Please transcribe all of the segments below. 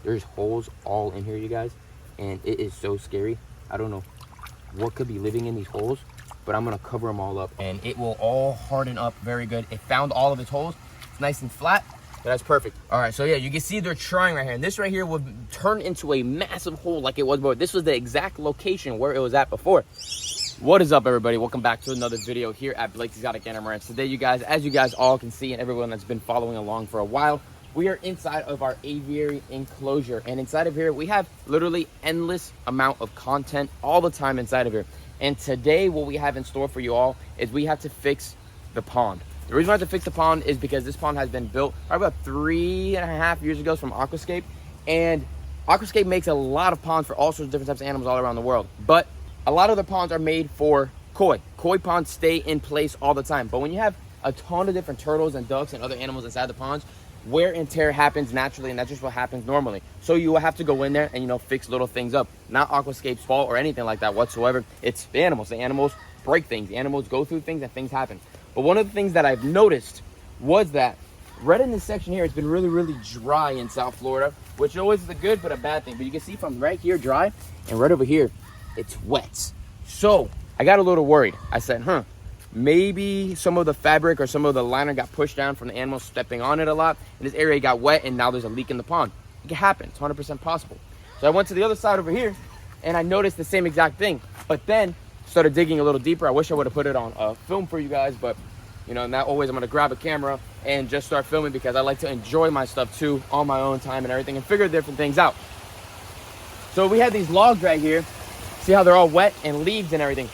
There's holes all in here, you guys, and it is so scary. I don't know what could be living in these holes, but I'm gonna cover them all up and it will all harden up very good. It found all of its holes. It's nice and flat. That's perfect. All right, so yeah, you can see they're trying right here. And this right here would turn into a massive hole like it was before. This was the exact location where it was at before. What is up, everybody? Welcome back to another video here at Blake's Exotic Animal Ranch. Today, you guys, as you guys all can see, and everyone that's been following along for a while, we are inside of our aviary enclosure. And inside of here, we have literally endless amount of content all the time inside of here. And today, what we have in store for you all is we have to fix the pond. The reason we have to fix the pond is because this pond has been built probably about 3.5 years ago from Aquascape. And Aquascape makes a lot of ponds for all sorts of different types of animals all around the world. But a lot of the ponds are made for koi. Koi ponds stay in place all the time. But when you have a ton of different turtles and ducks and other animals inside the ponds, wear and tear happens naturally, and that's just what happens normally. So you will have to go in there and, you know, fix little things up. Not Aquascape's fault or anything like that whatsoever. It's the animals. The animals break things. The animals go through things and things happen. But one of the things that I've noticed was that right in this section here, it's been really dry in South Florida, which always is a good but a bad thing. But you can see from right here dry, and right over here, it's wet. So I got a little worried. I said, maybe some of the fabric or some of the liner got pushed down from the animals stepping on it a lot, and this area got wet, and now there's a leak in the pond. It can happen. It's 100% possible. So I went to the other side over here, and I noticed the same exact thing. But then started digging a little deeper. I wish I would have put it on film for you guys, but you know, not always. I'm gonna grab a camera and just start filming because I like to enjoy my stuff too on my own time and everything and figure different things out. So we had these logs right here. See how they're all wet and leaves and everything.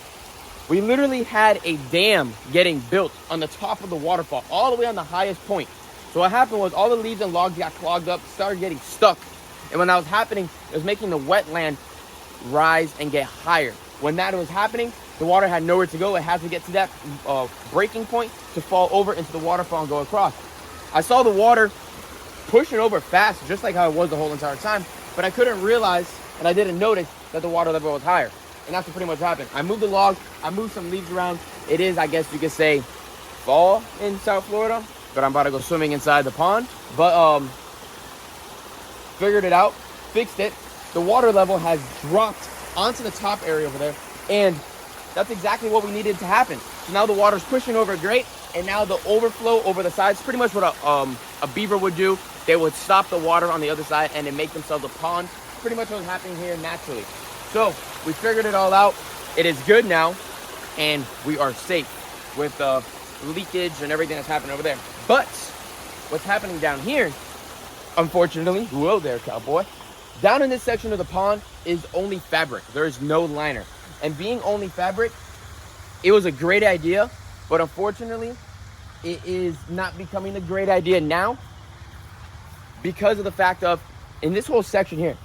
We literally had a dam getting built on the top of the waterfall, all the way on the highest point. So what happened was all the leaves and logs got clogged up, started getting stuck. And when that was happening, it was making the wetland rise and get higher. When that was happening, the water had nowhere to go. It had to get to that breaking point to fall over into the waterfall and go across. I saw the water pushing over fast, just like how it was the whole entire time, but I couldn't realize, and I didn't notice that the water level was higher. And that's what pretty much happened. I moved the log, I moved some leaves around. It is, I guess you could say, fall in South Florida, but I'm about to go swimming inside the pond. But figured it out, fixed it. The water level has dropped onto the top area over there, and that's exactly what we needed to happen. So now the water's pushing over great, and now the overflow over the sides, pretty much what a beaver would do. They would stop the water on the other side and then make themselves a pond. Pretty much what's happening here naturally. So we figured it all out. It is good now, and we are safe with leakage and everything that's happening over there. But what's happening down here, unfortunately, whoa there, cowboy. Down in this section of the pond is only fabric. There is no liner. And being only fabric, it was a great idea, but unfortunately, it is not becoming a great idea now because of the fact of, in this whole section here,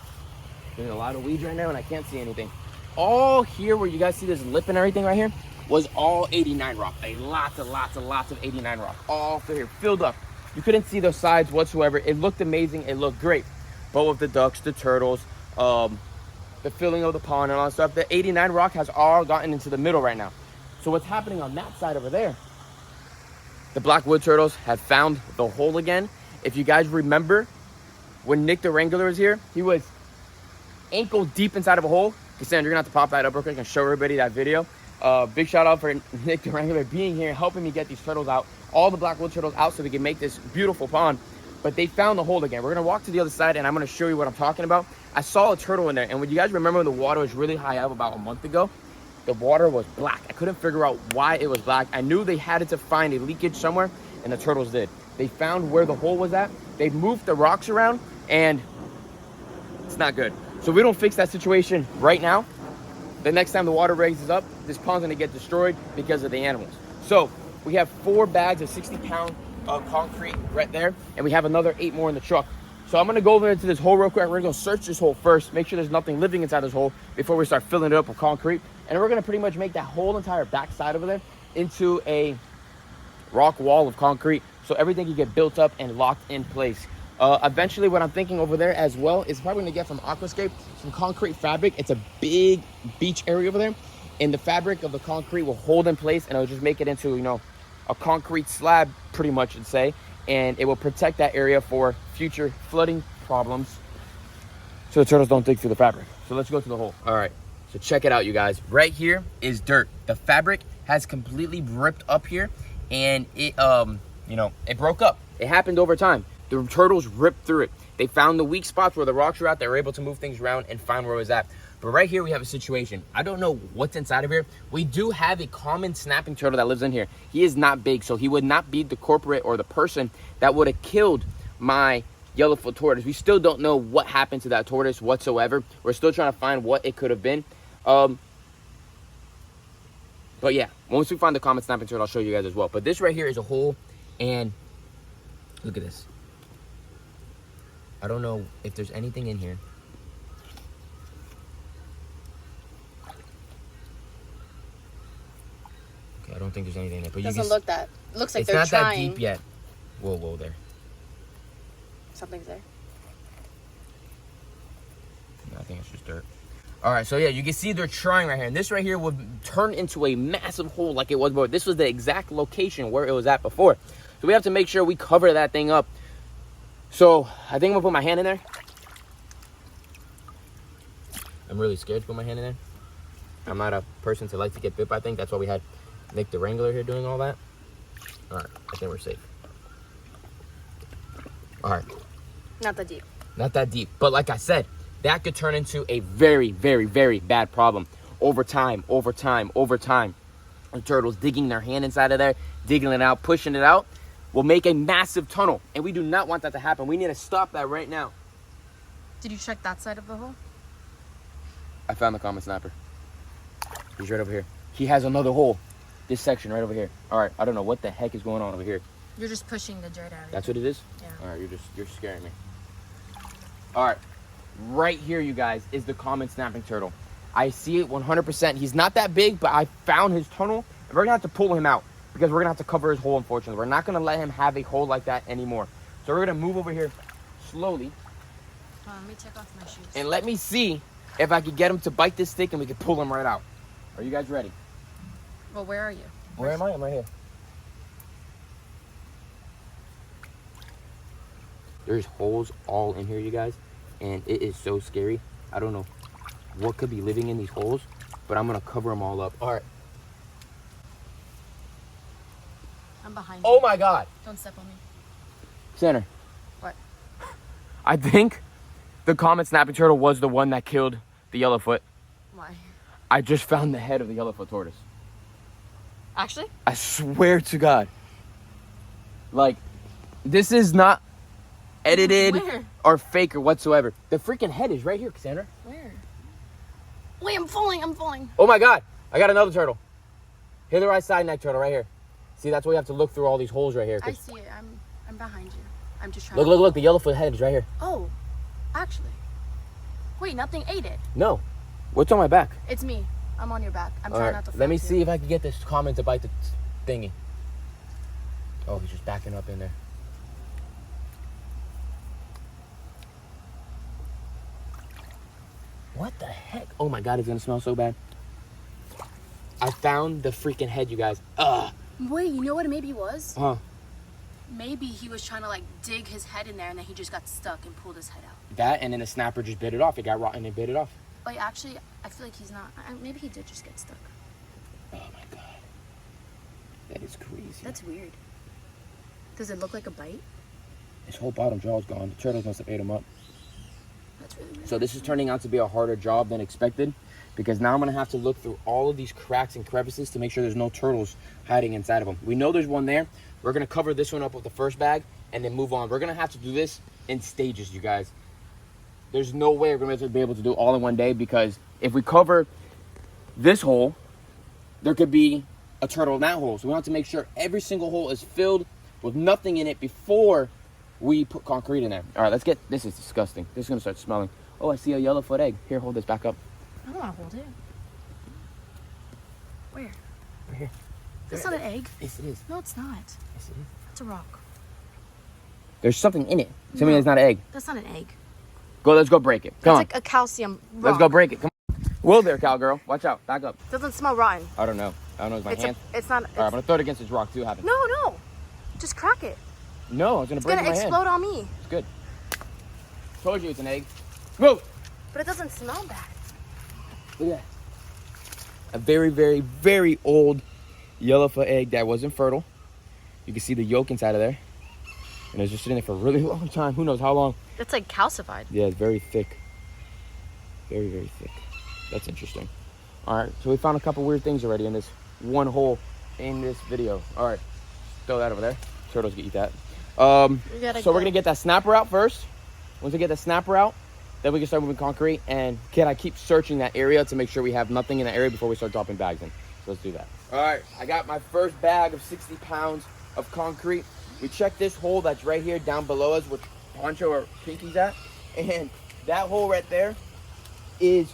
there's a lot of weeds right now and I can't see anything. All here where you guys see this lip and everything right here was all 89 rock. Lots of 89 rock. All through here, filled up. You couldn't see the sides whatsoever. It looked amazing, it looked great. But with the ducks, the turtles, the filling of the pond and all that stuff, the 89 rock has all gotten into the middle right now. So what's happening on that side over there, the black wood turtles have found the hole again. If you guys remember, when Nick the Wrangler was here, he was ankle deep inside of a hole. Cassandra, you're gonna have to pop that up real quick and show everybody that video. Big shout out for Nick the Wrangler being here, helping me get these turtles out, all the black wood turtles out so we can make this beautiful pond. But they found the hole again. We're gonna walk to the other side and I'm gonna show you what I'm talking about. I saw a turtle in there, and when you guys remember when the water was really high up about a month ago, the water was black. I couldn't figure out why it was black. I knew they had to find a leakage somewhere, and the turtles did. They found where the hole was at. They moved the rocks around, and it's not good. So we don't fix that situation right now. The next time the water raises up, this pond's gonna get destroyed because of the animals. So we have 4 bags of 60-pound concrete right there, and we have another 8 more in the truck. So I'm gonna go over into this hole real quick. We're gonna go search this hole first, make sure there's nothing living inside this hole before we start filling it up with concrete. And we're gonna pretty much make that whole entire back side over there into a rock wall of concrete, so everything can get built up and locked in place. Eventually, what I'm thinking over there as well is probably gonna get from Aquascape some concrete fabric. It's a big beach area over there, and the fabric of the concrete will hold in place, and it'll just make it into, you know, a concrete slab, pretty much, I'd say, and it will protect that area for future flooding problems so the turtles don't dig through the fabric. So let's go to the hole. All right, so check it out, you guys. Right here is dirt. The fabric has completely ripped up here, and it, you know, it broke up. It happened over time. The turtles ripped through it. They found the weak spots where the rocks were at. They were able to move things around and find where it was at. But right here, we have a situation. I don't know what's inside of here. We do have a common snapping turtle that lives in here. He is not big, so he would not be the culprit or the person that would have killed my yellowfoot tortoise. We still don't know what happened to that tortoise whatsoever. We're still trying to find what it could have been. But yeah, once we find the common snapping turtle, I'll show you guys as well. But this right here is a hole, and look at this. I don't know if there's anything in here. Okay, I don't think there's anything in there. But doesn't look that. Looks like they're trying. It's not that deep yet. Whoa, there. Something's there. No, I think it's just dirt. All right, so yeah, you can see they're trying right here. And this right here would turn into a massive hole like it was before. This was the exact location where it was at before. So we have to make sure we cover that thing up. So I think I'm gonna put my hand in there. I'm really scared to put my hand in there. I'm not a person to like to get bit by things. That's why we had Nick the Wrangler here doing all that. All right, I think we're safe. All right. Not that deep. Not that deep. But like I said, that could turn into a very, very, very bad problem. Over time. The turtles digging their hand inside of there, digging it out, pushing it out, will make a massive tunnel. And we do not want that to happen. We need to stop that right now. Did you check that side of the hole? I found the common snapper. He's right over here. He has another hole. This section right over here. All right, I don't know what the heck is going on over here. You're just pushing the dirt out. That's what it is? Yeah. All right, you're scaring me. All right, right here, you guys, is the common snapping turtle. I see it 100%. He's not that big, but I found his tunnel. And we're gonna have to pull him out because we're gonna have to cover his hole, unfortunately. We're not gonna let him have a hole like that anymore. So we're gonna move over here slowly. Let me take off my shoes. And let me see if I can get him to bite this stick and we can pull him right out. Are you guys ready? Well, where are you? Where am I? I'm right here. There's holes all in here, you guys, and it is so scary. I don't know what could be living in these holes, but I'm gonna cover them all up. All right. I'm behind you. Oh my God. Don't step on me. Center. What? I think the common snapping turtle was the one that killed the yellowfoot. Why? I just found the head of the yellowfoot tortoise. Actually? I swear to God. Like, this is not edited or fake or whatsoever. The freaking head is right here, Cassandra. Where? Wait, I'm falling. Oh my God, I got another turtle. Here, the right side neck turtle right here. See, that's why we have to look through all these holes right here. I see it. I'm behind you. I'm just trying Look, the yellowfoot head is right here. Oh, actually. Wait, nothing ate it. No. What's on my back? It's me. I'm on your back. I'm trying not to fall. Let me see if I can get this common to bite the thingy. Oh, he's just backing up in there. What the heck? Oh my God, it's gonna smell so bad. I found the freaking head, you guys. Ugh. Wait, you know what it maybe was? Huh? Maybe he was trying to like dig his head in there and then he just got stuck and pulled his head out. That, and then the snapper just bit it off. It got rotten and bit it off. Wait, actually, I feel like he's not. Maybe he did just get stuck. Oh my God. That is crazy. That's weird. Does it look like a bite? His whole bottom jaw is gone. The turtles must have ate him up. That's really weird. So this is turning out to be a harder job than expected, because now I'm gonna have to look through all of these cracks and crevices to make sure there's no turtles hiding inside of them. We know there's one there. We're gonna cover this one up with the first bag and then move on. We're gonna have to do this in stages, you guys. There's no way we're gonna be able to do it all in one day, because if we cover this hole, there could be a turtle in that hole. So we have to make sure every single hole is filled with nothing in it before we put concrete in there. All right, let's get, this is disgusting. This is gonna start smelling. Oh, I see a yellowfoot egg. Here, hold this back up. I don't wanna hold it. Where? Right here. That's not an egg. Yes, it is. No, it's not. Yes, it is. It's a rock. There's something in it. Tell me it's not an egg. That's not an egg. Go, let's go break it. Come on. It's like a calcium rock. Let's go break it. Come on. Whoa there, cowgirl. Watch out. Back up. Doesn't smell rotten. I don't know. It's my hand. It's not. All right, I'm gonna throw it against this rock. See what happens. No. Just crack it. No, it's gonna break my hand. It's gonna explode on me. It's good. Told you it's an egg. Move. But it doesn't smell bad. Look at that. A very, very, very old yellowfoot egg that wasn't fertile. You can see the yolk inside of there. And it's just sitting there for a really long time. Who knows how long? It's like calcified. Yeah, it's very thick. Very, very thick. That's interesting. All right, so we found a couple weird things already in this one hole in this video. All right, throw that over there. Turtles can eat that. So we're gonna get that snapper out first. Once we get the snapper out, then we can start moving concrete. And can I keep searching that area to make sure we have nothing in the area before we start dropping bags in? So let's do that. All right, I got my first bag of 60 pounds of concrete. We checked this hole that's right here down below us, which Poncho or Pinky's at, and that hole right there is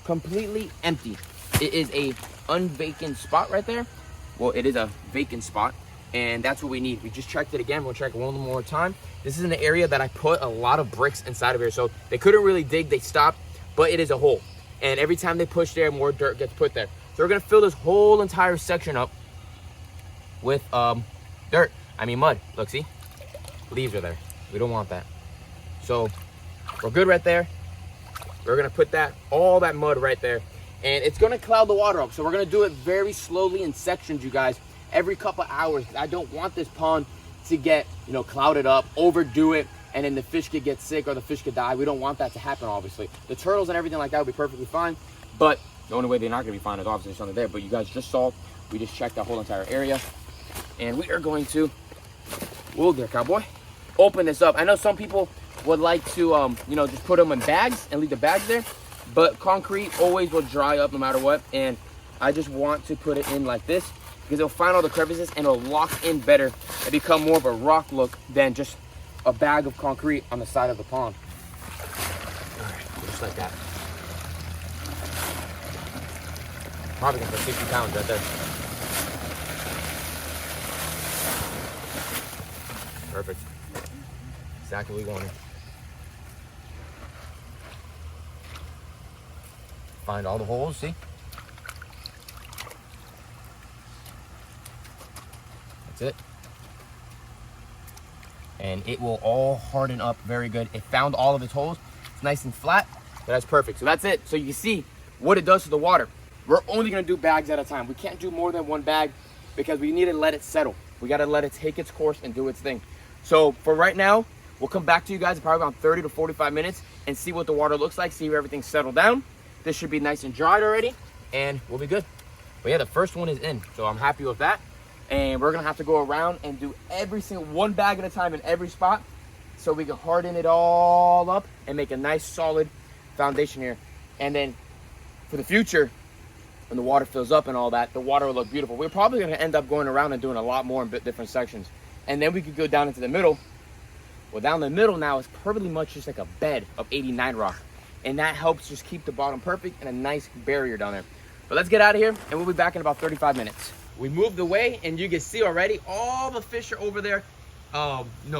completely empty. It is a unvacant spot right there. Well, it is a vacant spot, and that's what we need. We just checked it again. We'll check it one more time. This is an area that I put a lot of bricks inside of here, so they couldn't really dig. They stopped, but it is a hole, and every time they push there, more dirt gets put there. So we're gonna fill this whole entire section up with dirt. I mean mud. Look, see? Leaves are there. We don't want that. So we're good right there. We're gonna put all that mud right there, and it's gonna cloud the water up. So we're gonna do it very slowly in sections, you guys, every couple hours. I don't want this pond to get, clouded up, overdo it, and then the fish could get sick or the fish could die. We don't want that to happen, obviously. The turtles and everything like that would be perfectly fine, but the only way they're not gonna be fine is obviously something there. But you guys just saw, we just checked that whole entire area, and we are going to, whoa there, cowboy, open this up. I know some people would like to, just put them in bags and leave the bags there, but concrete always will dry up no matter what, and I just want to put it in like this because it'll find all the crevices and it'll lock in better and become more of a rock look than just a bag of concrete on the side of the pond. All right, just like that. Probably gonna put 60 pounds right there. Perfect. Exactly what we wanted. Find all the holes, see? That's it. And it will all harden up very good. It found all of its holes. It's nice and flat, but that's perfect. So that's it. So you can see what it does to the water. We're only gonna do bags at a time. We can't do more than one bag because we need to let it settle. We gotta let it take its course and do its thing. So for right now, we'll come back to you guys in probably around 30 to 45 minutes and see what the water looks like, see if everything's settled down. This should be nice and dried already, and we'll be good. But yeah, the first one is in, so I'm happy with that. And we're gonna have to go around and do every single one bag at a time in every spot so we can harden it all up and make a nice solid foundation here. And then for the future, when the water fills up and all that, the water will look beautiful. We're probably gonna end up going around and doing a lot more in different sections. And then we could go down into the middle. Well, down the middle now is pretty much just like a bed of 89 rock. And that helps just keep the bottom perfect and a nice barrier down there. But let's get out of here and we'll be back in about 35 minutes. We moved away and you can see already all the fish are over there,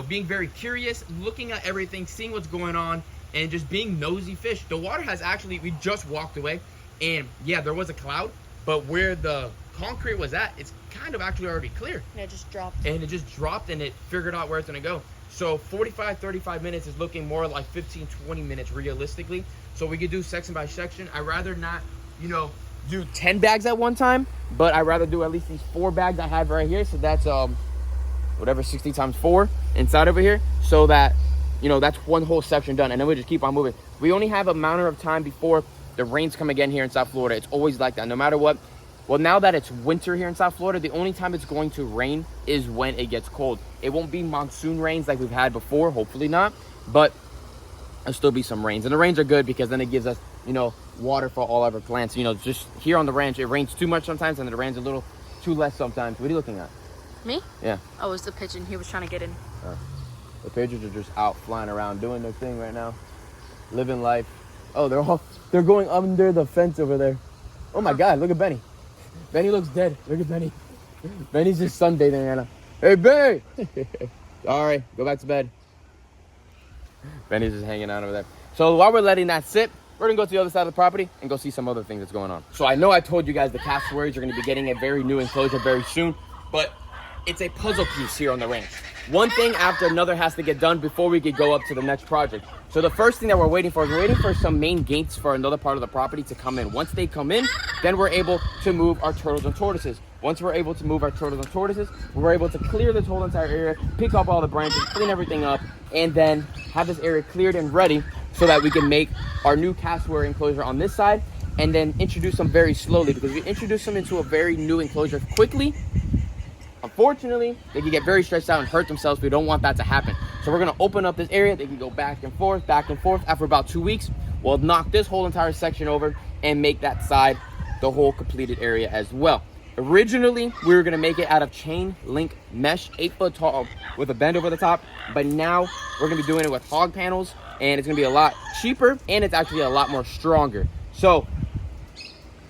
being very curious, looking at everything, seeing what's going on, and just being nosy fish. The water has actually, we just walked away, and yeah, there was a cloud, but where the concrete was at, it's kind of actually already clear. And it just dropped. And it just dropped and it figured out where it's gonna go. So 45, 35 minutes is looking more like 15, 20 minutes realistically. So we could do section by section. I'd rather not, do 10 bags at one time, but I'd rather do at least these 4 bags I have right here. So that's, 60 times 4 inside over here. So that, that's one whole section done. And then we just keep on moving. We only have a matter of time before the rains come again here in South Florida. It's always like that, no matter what. Well, now that it's winter here in South Florida, the only time it's going to rain is when it gets cold. It won't be monsoon rains like we've had before, hopefully not, but there'll still be some rains. And the rains are good because then it gives us, water for all of our plants. Just here on the ranch, it rains too much sometimes and it rains a little too less sometimes. What are you looking at? Me? Yeah. Oh, it's the pigeon. He was trying to get in. The pigeons are just out flying around doing their thing right now, living life. Oh, they're going under the fence over there. Oh my God, look at Benny. Benny looks dead. Look at Benny. Benny's just sunbathing right now. Hey, Benny! All right, go back to bed. Benny's just hanging out over there. So while we're letting that sit, we're gonna go to the other side of the property and go see some other things that's going on. So I know I told you guys the cassowaries are gonna be getting a very new enclosure very soon, but it's a puzzle piece here on the ranch. One thing after another has to get done before we could go up to the next project. So the first thing that we're waiting for is we're waiting for some main gates for another part of the property to come in. Once they come in, then we're able to move our turtles and tortoises. Once we're able to move our turtles and tortoises, we're able to clear this whole entire area, pick up all the branches, clean everything up, and then have this area cleared and ready so that we can make our new cassowary enclosure on this side, and then introduce them very slowly, because if we introduce them into a very new enclosure quickly, unfortunately, they can get very stressed out and hurt themselves. We don't want that to happen. So we're going to open up this area. They can go back and forth, back and forth. After about 2 weeks, we'll knock this whole entire section over and make that side the whole completed area as well. Originally, we were going to make it out of chain link mesh, 8 foot tall with a bend over the top. But now we're going to be doing it with hog panels, and it's going to be a lot cheaper, and it's actually a lot more stronger. So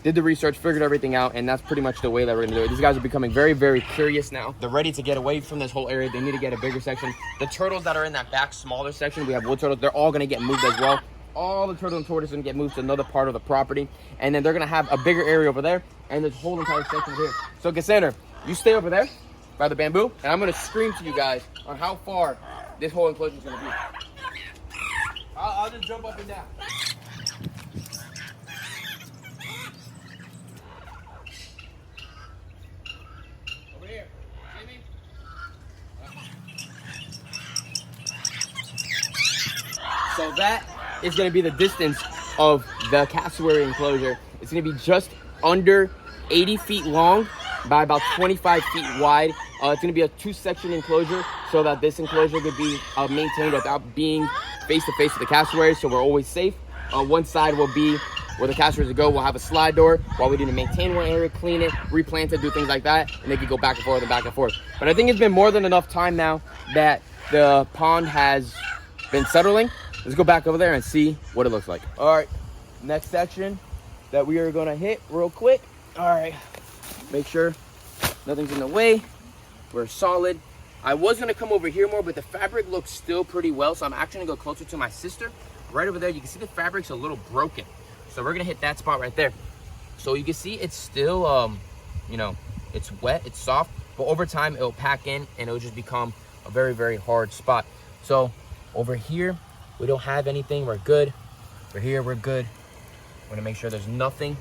did the research, figured everything out, and that's pretty much the way that we're gonna do it. These guys are becoming very, very curious now. They're ready to get away from this whole area. They need to get a bigger section. The turtles that are in that back smaller section, we have wood turtles, they're all gonna get moved as well. All the turtle and tortoise are gonna get moved to another part of the property, and then they're gonna have a bigger area over there, and this whole entire section here. So Cassandra, you stay over there by the bamboo, and I'm gonna scream to you guys on how far this whole enclosure is gonna be. I'll just jump up and down. So that is going to be the distance of the cassowary enclosure. It's going to be just under 80 feet long by about 25 feet wide. It's going to be a 2-section enclosure so that this enclosure could be maintained without being face-to-face with the cassowary, so we're always safe. One side will be where the cassowaries go. We'll have a slide door while we need to maintain one area, clean it, replant it, do things like that, and they can go back and forth and back and forth. But I think it's been more than enough time now that the pond has been settling. Let's go back over there and see what it looks like. All right, next section that we are gonna hit real quick. All right, make sure nothing's in the way. We're solid. I was gonna come over here more, but the fabric looks still pretty well, so I'm actually gonna go closer to my sister. Right over there, you can see the fabric's a little broken. So we're gonna hit that spot right there. So you can see it's still, you know, it's wet, it's soft, but over time it'll pack in and it'll just become a very, very hard spot. So over here, we don't have anything, we're good. Over here, we're good. I wanna make sure there's nothing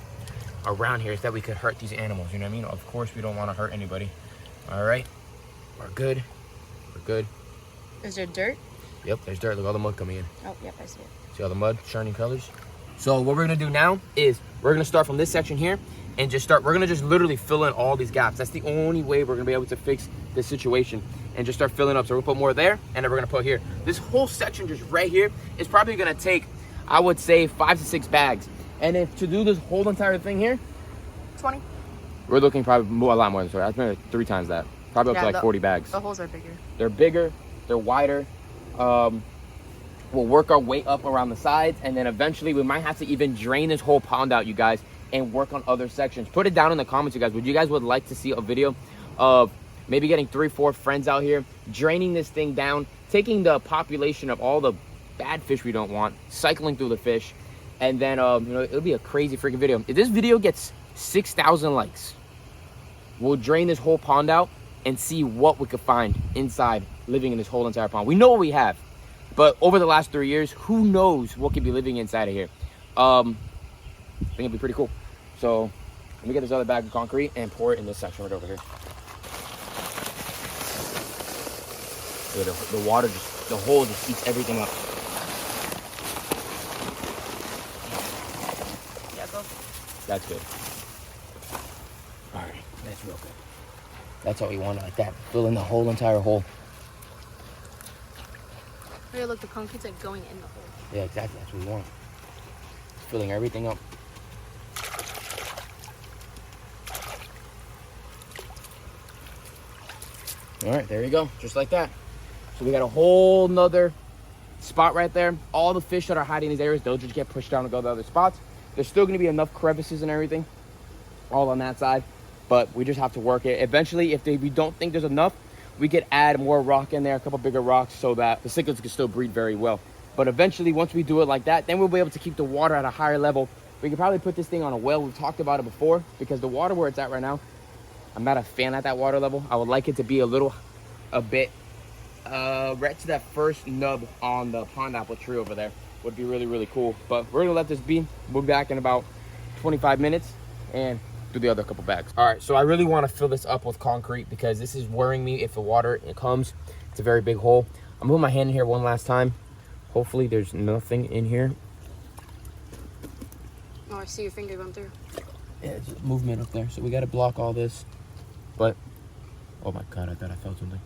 around here that we could hurt these animals, you know what I mean? Of course, we don't wanna hurt anybody. All right, we're good, we're good. Is there dirt? Yep, there's dirt, look, all the mud coming in. Oh, yep, I see it. See all the mud, shining colors? So what we're gonna do now is we're gonna start from this section here and we're gonna just literally fill in all these gaps. That's the only way we're gonna be able to fix this situation and just start filling up. So we'll put more there and then we're gonna put here. This whole section just right here is probably gonna take, I would say, 5 to 6 bags. And if to do this whole entire thing here, 20. we're looking probably a lot more than that. That's maybe 3 times that. Probably up to like 40 bags. The holes are bigger. They're bigger, they're wider. We'll work our way up around the sides, and then eventually we might have to even drain this whole pond out, you guys, and work on other sections. Put it down in the comments, you guys. Would you guys like to see a video of maybe getting 3-4 friends out here, draining this thing down, taking the population of all the bad fish we don't want, cycling through the fish, and then you know, it'll be a crazy freaking video. If this video gets 6,000 likes, we'll drain this whole pond out and see what we could find inside living in this whole entire pond. We know what we have. But over the last 3 years, who knows what could be living inside of here. I think it'd be pretty cool. So let me get this other bag of concrete and pour it in this section right over here. The water the hole just eats everything up. Yeah, go. That's good. All right, that's real good. That's what we want, like that. Fill in the whole entire hole. Oh, yeah, look, the concrete's like going in the hole. Yeah, exactly. That's what we want. Filling everything up. All right, there you go. Just like that. So we got a whole nother spot right there. All the fish that are hiding in these areas, they'll just get pushed down and go to other spots. There's still going to be enough crevices and everything all on that side, but we just have to work it. Eventually, if we don't think there's enough, we could add more rock in there, a couple bigger rocks, so that the cichlids can still breed very well. But eventually, once we do it like that, then we'll be able to keep the water at a higher level. We could probably put this thing on a well. We've talked about it before, because the water where it's at right now, I'm not a fan at that water level. I would like it to be a bit right to that first nub on the pond apple tree over there. Would be really, really cool. But we're gonna let this be. We'll be back in about 25 minutes and do the other couple bags. All right, so I really want to fill this up with concrete because this is worrying me if the water comes. It's a very big hole. I'm moving my hand in here one last time. Hopefully there's nothing in here. Oh, I see your finger going through. Yeah, it's movement up there. So we got to block all this. But, oh my God, I thought I felt something.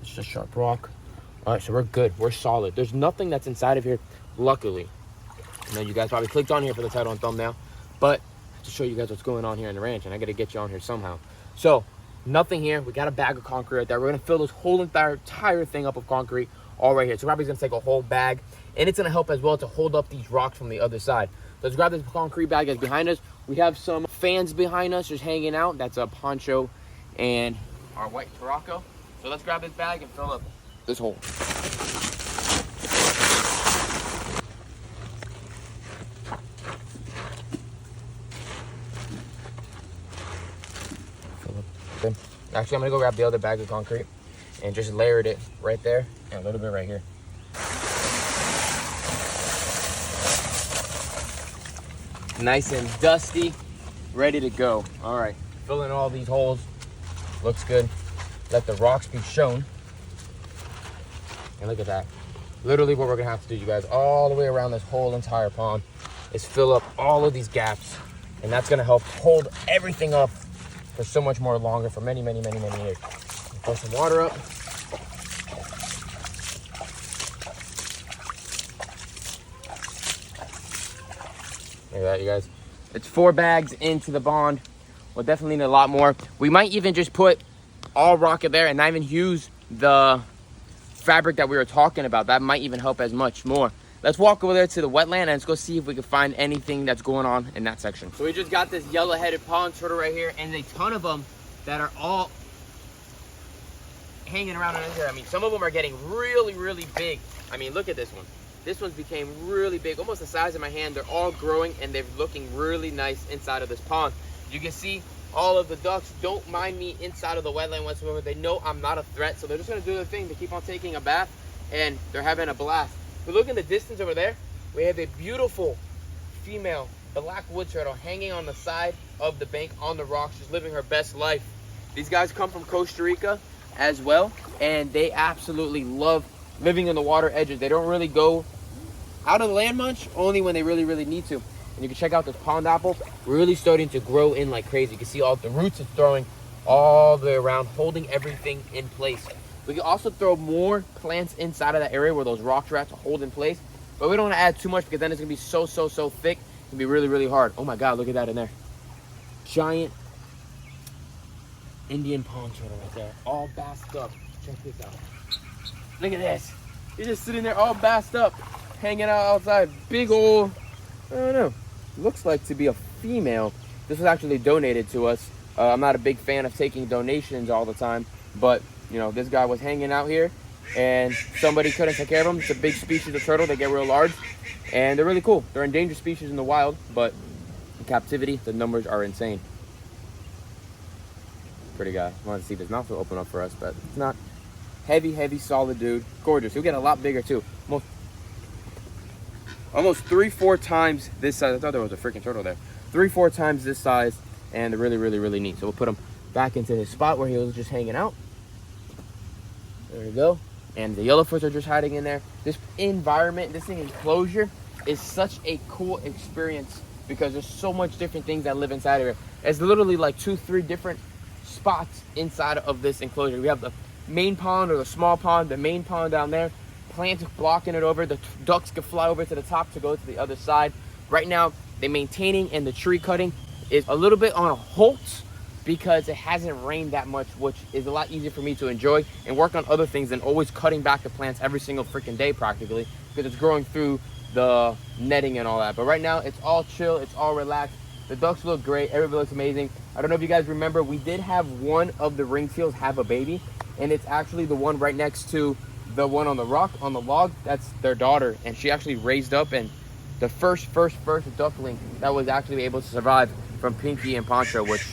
It's just sharp rock. All right, so we're good. We're solid. There's nothing that's inside of here, luckily. I know you guys probably clicked on here for the title and thumbnail, but to show you guys what's going on here in the ranch, and I got to get you on here somehow. So, nothing here. We got a bag of concrete right there. We're going to fill this whole entire thing up with concrete all right here. So Robbie's going to take a whole bag, and it's going to help as well to hold up these rocks from the other side. So let's grab this concrete bag that's behind us. We have some fans behind us just hanging out. That's a poncho and our white Tarocco. So let's grab this bag and fill up this hole. Okay. Actually, I'm gonna go grab the other bag of concrete and just layered it right there and a little bit right here. Nice and dusty, ready to go. All right, filling all these holes. Looks good. Let the rocks be shown. And look at that. Literally what we're gonna have to do, you guys, all the way around this whole entire pond is fill up all of these gaps. And that's gonna help hold everything up for so much more longer, for many, many, many, many years. Pour some water up. Look at that, you guys. It's 4 bags into the pond. We'll definitely need a lot more. We might even just put all rock in there and not even use the fabric that we were talking about. That might even help as much more. Let's walk over there to the wetland and let's go see if we can find anything that's going on in that section. So we just got this yellow-headed pond turtle right here and a ton of them that are all hanging around in here. I mean, some of them are getting really, really big. I mean, look at this one. This one's became really big, almost the size of my hand. They're all growing and they're looking really nice inside of this pond. You can see all of the ducks don't mind me inside of the wetland whatsoever. They know I'm not a threat, so they're just gonna do their thing. They keep on taking a bath and they're having a blast. But look in the distance over there. We have a beautiful female black wood turtle hanging on the side of the bank on the rocks, just living her best life. These guys come from Costa Rica as well, and they absolutely love living in the water edges. They don't really go out of the land much, only when they really, really need to. And you can check out this pond apple, really starting to grow in like crazy. You can see all the roots it's throwing all the way around, holding everything in place. We can also throw more plants inside of that area where those rock rats hold in place, but we don't want to add too much because then it's gonna be so thick. It can be really, really hard. Oh my God, look at that in there. Giant Indian pond turtle right there, all basked up. Check this out. Look at this. He's just sitting there all basked up, hanging out outside. Big old, I don't know, looks like to be a female. This was actually donated to us. I'm not a big fan of taking donations all the time, but you know, this guy was hanging out here and somebody couldn't take care of him. It's a big species of turtle. They get real large and they're really cool. They're endangered species in the wild, but in captivity, the numbers are insane. Pretty guy. I wanted to see if his mouth will open up for us, but it's not. Heavy, solid dude. Gorgeous. He'll get a lot bigger too. Almost 3-4 times this size. I thought there was a freaking turtle there. 3-4 times this size, and they're really, really, really neat. So we'll put him back into his spot where he was just hanging out. There we go. And the yellowfoots are just hiding in there. This environment, this enclosure is such a cool experience because there's so much different things that live inside of it. It's literally like 2-3 different spots inside of this enclosure. We have the main pond or the small pond, the main pond down there. Plants blocking it over. The ducks can fly over to the top to go to the other side. Right now, the maintaining and the tree cutting is a little bit on a halt because it hasn't rained that much, which is a lot easier for me to enjoy and work on other things than always cutting back the plants every single freaking day practically because it's growing through the netting and all that. But right now, it's all chill. It's all relaxed. The ducks look great. Everybody looks amazing. I don't know if you guys remember, we did have one of the ring seals have a baby, and it's actually the one right next to the one on the rock, on the log. That's their daughter, and she actually raised up, and the first duckling that was actually able to survive from Pinky and Poncho, which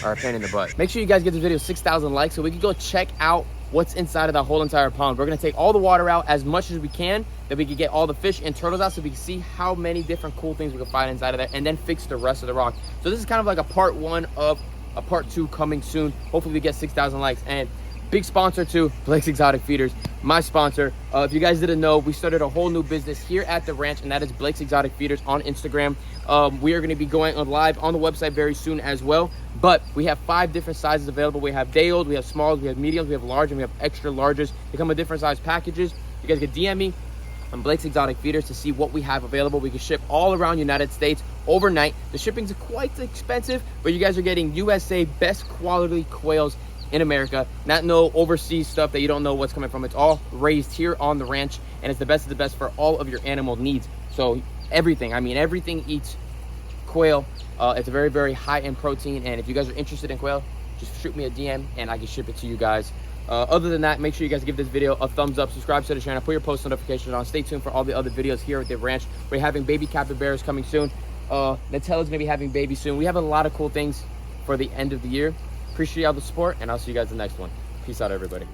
are a pain in the butt. Make sure you guys give this video 6,000 likes so we can go check out what's inside of that whole entire pond. We're gonna take all the water out as much as we can, that we can get all the fish and turtles out so we can see how many different cool things we can find inside of there, and then fix the rest of the rock. So this is kind of like a part 1 of a part 2 coming soon. Hopefully we get 6,000 likes. And big sponsor to Blake's Exotic Feeders, my sponsor. If you guys didn't know, we started a whole new business here at the ranch, and that is Blake's Exotic Feeders on Instagram. We are going to be going on live on the website very soon as well. But we have 5 different sizes available. We have day old, we have smalls, we have mediums, we have large, and we have extra larges. They come with different size packages. You guys can DM me on Blake's Exotic Feeders to see what we have available. We can ship all around United States overnight. The shipping's quite expensive, but you guys are getting USA best quality quails in America, not no overseas stuff that you don't know what's coming from. It's all raised here on the ranch, and it's the best of the best for all of your animal needs. So everything, I mean, everything eats quail. It's a very, very high in protein, and if you guys are interested in quail, just shoot me a DM and I can ship it to you guys. Other than that, make sure you guys give this video a thumbs up, subscribe to the channel, put your post notifications on, stay tuned for all the other videos here at the ranch. We're having baby capybaras coming soon. Natella's gonna be having babies soon. We have a lot of cool things for the end of the year. Appreciate all the support, and I'll see you guys in the next one. Peace out, everybody.